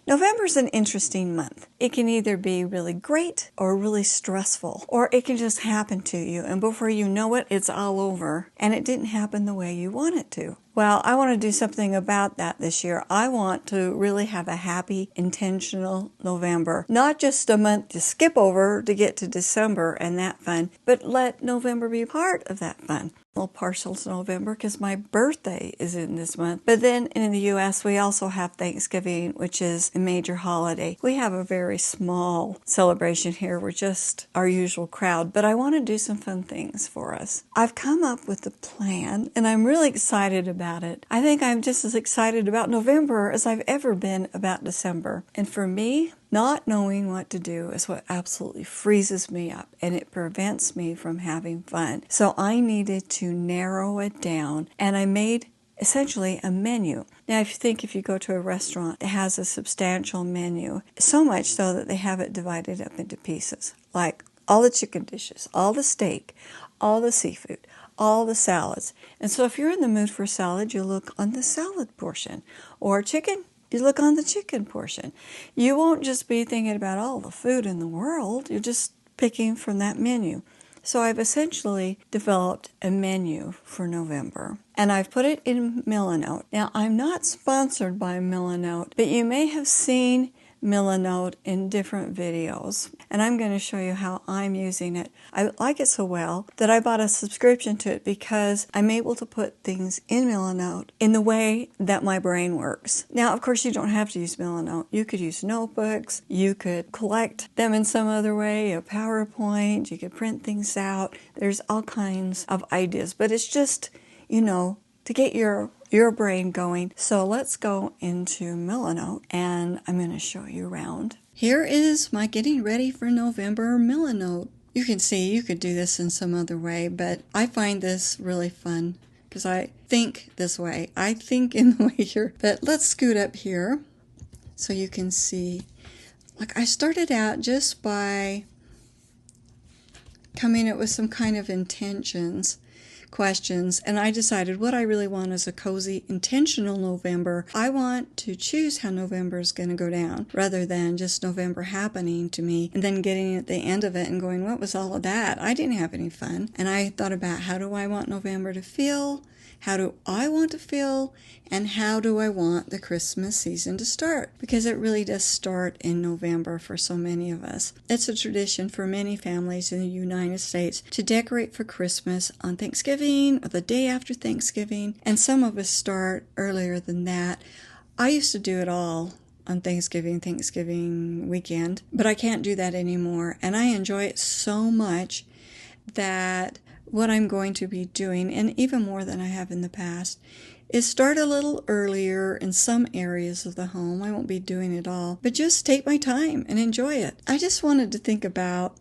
November's an interesting month. It can either be really great or really stressful, or it can just happen to you, and before you know it, it's all over, and it didn't happen the way you want it to. Well, I want to do something about that this year. I want to really have a happy, intentional November. Not just a month to skip over to get to December and that fun, but let November be part of that fun. A little partial to November because my birthday is in this month. But then in the U.S., we also have Thanksgiving, which is a major holiday. We have a very small celebration here. We're just our usual crowd, but I want to do some fun things for us. I've come up with a plan, and I'm really excited about it. I think I'm just as excited about November as I've ever been about December. And for me, not knowing what to do is what absolutely freezes me up, and it prevents me from having fun. So I needed to narrow it down, and I made essentially a menu. Now, if you go to a restaurant, it has a substantial menu, so much so that they have it divided up into pieces, like all the chicken dishes, all the steak, all the seafood, all the salads. And so if you're in the mood for salad, you look on the salad portion, or chicken, you look on the chicken portion. You won't just be thinking about all the food in the world. You're just picking from that menu. So I've essentially developed a menu for November, and I've put it in Milanote. Now, I'm not sponsored by Milanote, but you may have seen Milanote in different videos, and I'm going to show you how I'm using it. I like it so well that I bought a subscription to it because I'm able to put things in Milanote in the way that my brain works. Now, of course, you don't have to use Milanote. You could use notebooks. You could collect them in some other way, a PowerPoint. You could print things out. There's all kinds of ideas, but it's just, to get your brain going. So let's go into Milanote, and I'm going to show you around. Here is my getting ready for November Milanote. You can see you could do this in some other way, but I find this really fun because I think this way. I think in the way here. But let's scoot up here so you can see. Like, I started out just by coming up with some kind of questions, and I decided what I really want is a cozy, intentional November. I want to choose how November is going to go down rather than just November happening to me and then getting at the end of it and going, what was all of that? I didn't have any fun. And I thought about, how do I want November to feel? How do I want to feel? And how do I want the Christmas season to start? Because it really does start in November for so many of us. It's a tradition for many families in the United States to decorate for Christmas on Thanksgiving or the day after Thanksgiving. And some of us start earlier than that. I used to do it all on Thanksgiving weekend, but I can't do that anymore. And I enjoy it so much that what I'm going to be doing, and even more than I have in the past, is start a little earlier in some areas of the home. I won't be doing it all, but just take my time and enjoy it. I just wanted to think about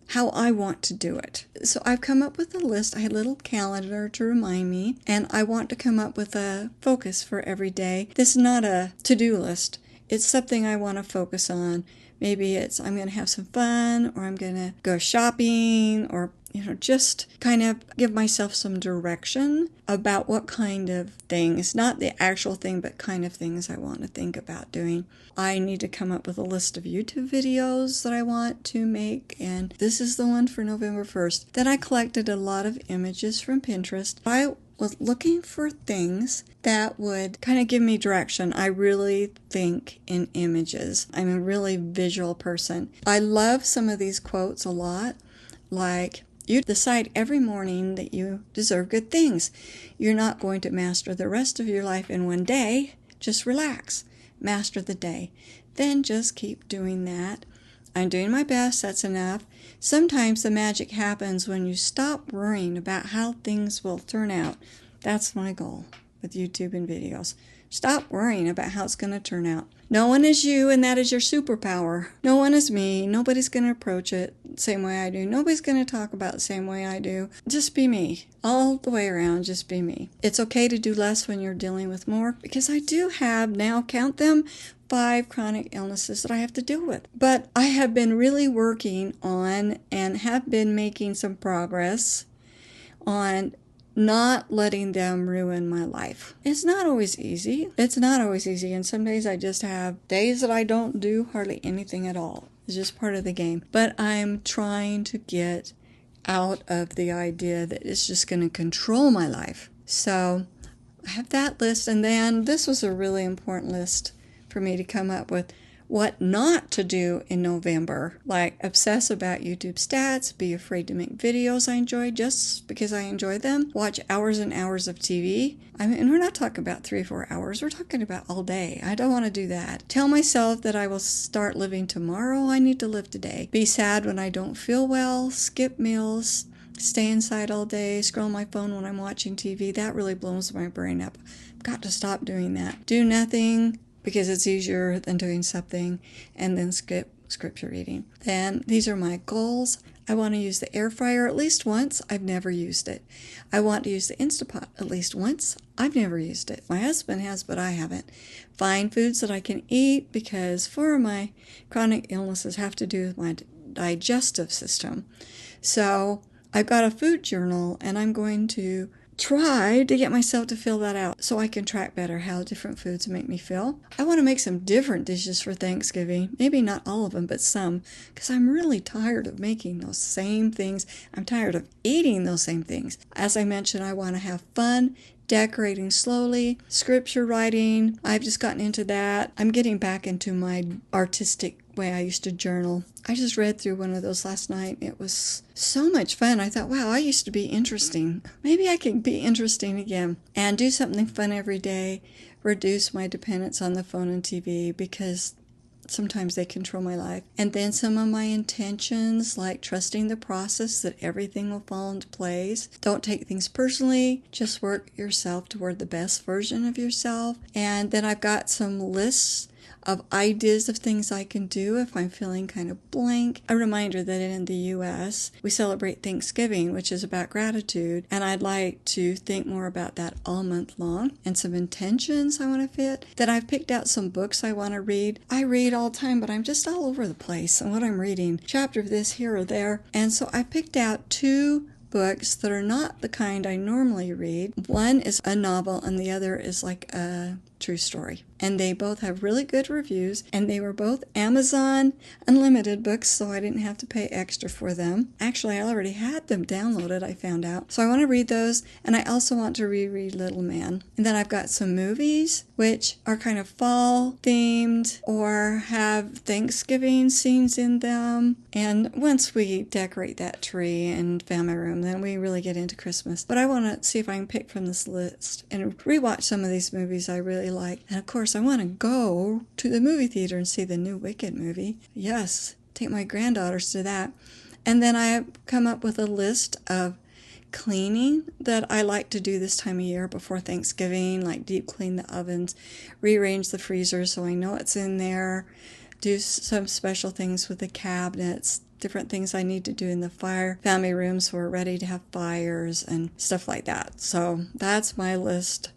how I want to do it. So I've come up with a list. I had a little calendar to remind me, and I want to come up with a focus for every day. This is not a to-do list. It's something I want to focus on. Maybe it's I'm going to have some fun, or I'm going to go shopping, or just kind of give myself some direction about what kind of things, not the actual thing, but kind of things I want to think about doing. I need to come up with a list of YouTube videos that I want to make, and this is the one for November 1st. Then I collected a lot of images from Pinterest. I was looking for things that would kind of give me direction. I really think in images. I'm a really visual person. I love some of these quotes a lot, like, you decide every morning that you deserve good things. You're not going to master the rest of your life in one day. Just relax. Master the day. Then just keep doing that. I'm doing my best. That's enough. Sometimes the magic happens when you stop worrying about how things will turn out. That's my goal with YouTube and videos. Stop worrying about how it's going to turn out. No one is you, and that is your superpower. No one is me. Nobody's going to approach it the same way I do. Nobody's going to talk about it the same way I do. Just be me. All the way around, just be me. It's okay to do less when you're dealing with more, because I do have, now count them, 5 chronic illnesses that I have to deal with. But I have been really working on and have been making some progress on not letting them ruin my life. It's not always easy. It's not always easy. And some days I just have days that I don't do hardly anything at all. It's just part of the game. But I'm trying to get out of the idea that it's just going to control my life. So I have that list. And then this was a really important list for me to come up with. What not to do in November, like obsess about YouTube stats, be afraid to make videos I enjoy just because I enjoy them, watch hours and hours of TV. I mean, we're not talking about 3 or 4 hours, we're talking about all day. I don't want to do that. Tell myself that I will start living tomorrow. I need to live today. Be sad when I don't feel well, skip meals, stay inside all day, scroll my phone when I'm watching TV. That really blows my brain up. I've got to stop doing that. Do nothing, because it's easier than doing something, and then skip scripture reading. Then these are my goals. I want to use the air fryer at least once. I've never used it. I want to use the Instapot at least once. I've never used it. My husband has, but I haven't. Find foods that I can eat, because 4 of my chronic illnesses have to do with my digestive system. So I've got a food journal, and I'm going to try to get myself to fill that out so I can track better how different foods make me feel. I want to make some different dishes for Thanksgiving. Maybe not all of them, but some, because I'm really tired of making those same things. I'm tired of eating those same things. As I mentioned, I want to have fun, decorating slowly, scripture writing. I've just gotten into that. I'm getting back into my artistic way I used to journal. I just read through one of those last night. It was so much fun. I thought, wow, I used to be interesting. Maybe I can be interesting again. And do something fun every day. Reduce my dependence on the phone and TV, because sometimes they control my life. And then some of my intentions, like trusting the process, that everything will fall into place. Don't take things personally. Just work yourself toward the best version of yourself. And then I've got some lists of ideas of things I can do if I'm feeling kind of blank. A reminder that in the U.S., we celebrate Thanksgiving, which is about gratitude, and I'd like to think more about that all month long, and some intentions I want to fit. Then I've picked out some books I want to read. I read all the time, but I'm just all over the place on what I'm reading. Chapter of this here or there. And so I picked out 2 books that are not the kind I normally read. One is a novel, and the other is like a true story. And they both have really good reviews, and they were both Amazon Unlimited books, so I didn't have to pay extra for them. Actually, I already had them downloaded, I found out. So I want to read those, and I also want to reread Little Man. And then I've got some movies, which are kind of fall themed or have Thanksgiving scenes in them. And once we decorate that tree and family room, then we really get into Christmas. But I want to see if I can pick from this list and rewatch some of these movies I really like. And of course, I want to go to the movie theater and see the new Wicked movie. Yes, take my granddaughters to that. And then I have come up with a list of cleaning that I like to do this time of year before Thanksgiving, like deep clean the ovens, rearrange the freezer so I know it's in there, do some special things with the cabinets, different things I need to do in the family room so we're ready to have fires and stuff like that. So that's my list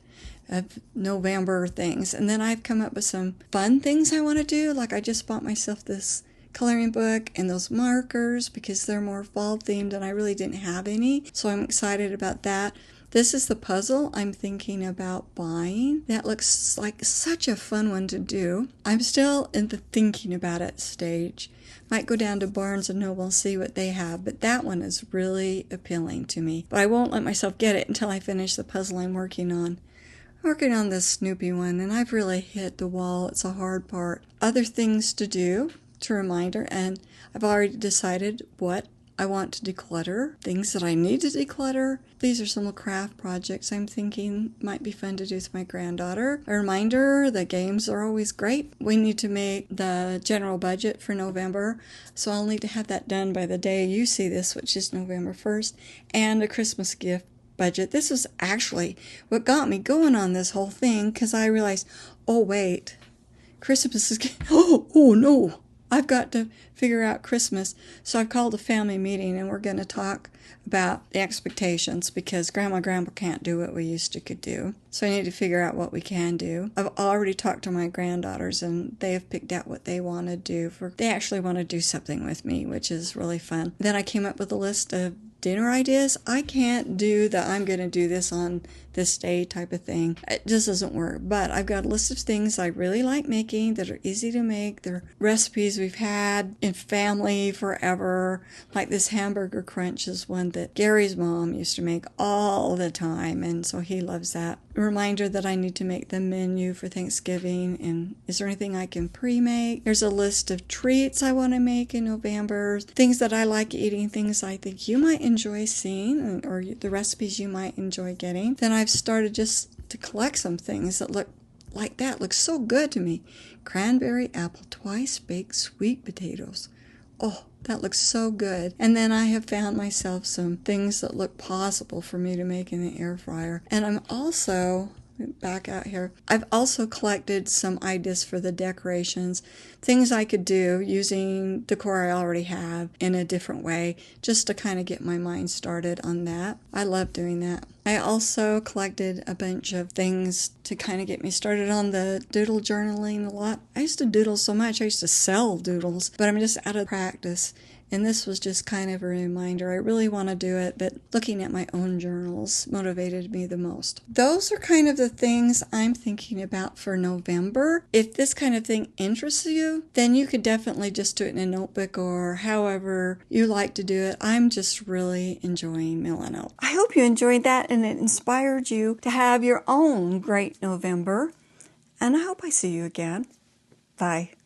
of November things. And then I've come up with some fun things I want to do. Like I just bought myself this coloring book and those markers because they're more fall themed and I really didn't have any. So I'm excited about that. This is the puzzle I'm thinking about buying. That looks like such a fun one to do. I'm still in the thinking about it stage. Might go down to Barnes & Noble and see what they have, but that one is really appealing to me. But I won't let myself get it until I finish the puzzle I'm working on. Working on this Snoopy one, and I've really hit the wall. It's a hard part. Other things to do, to reminder, and I've already decided what I want to declutter, things that I need to declutter. These are some craft projects I'm thinking might be fun to do with my granddaughter. A reminder, the games are always great. We need to make the general budget for November, so I'll need to have that done by the day you see this, which is November 1st, and a Christmas gift budget. This is actually what got me going on this whole thing, because I realized, oh wait, Christmas is oh no, I've got to figure out Christmas. So I've called a family meeting and we're going to talk about the expectations, because Grandma and Grandpa can't do what we used to could do. So I need to figure out what we can do. I've already talked to my granddaughters and they have picked out what they want to do. They actually want to do something with me, which is really fun. Then I came up with a list of dinner ideas. I can't do the I'm going to do this on this day type of thing. It just doesn't work. But I've got a list of things I really like making that are easy to make. They're recipes we've had in family forever. Like this hamburger crunch is one that Gary's mom used to make all the time, and so he loves that. A reminder that I need to make the menu for Thanksgiving, and is there anything I can pre-make? There's a list of treats I want to make in November, things that I like eating, things I think you might enjoy seeing, or the recipes you might enjoy getting. Then I've started just to collect some things that look like that. Looks so good to me. Cranberry apple twice baked sweet potatoes. Oh, that looks so good. And then I have found myself some things that look possible for me to make in the air fryer. And I'm also, back out here, I've also collected some ideas for the decorations, things I could do using decor I already have in a different way, just to kind of get my mind started on that. I love doing that. I also collected a bunch of things to kind of get me started on the doodle journaling a lot. I used to doodle so much, I used to sell doodles, but I'm just out of practice. And this was just kind of a reminder. I really want to do it, but looking at my own journals motivated me the most. Those are kind of the things I'm thinking about for November. If this kind of thing interests you, then you could definitely just do it in a notebook or however you like to do it. I'm just really enjoying Milanote. I hope you enjoyed that and it inspired you to have your own great November. And I hope I see you again. Bye.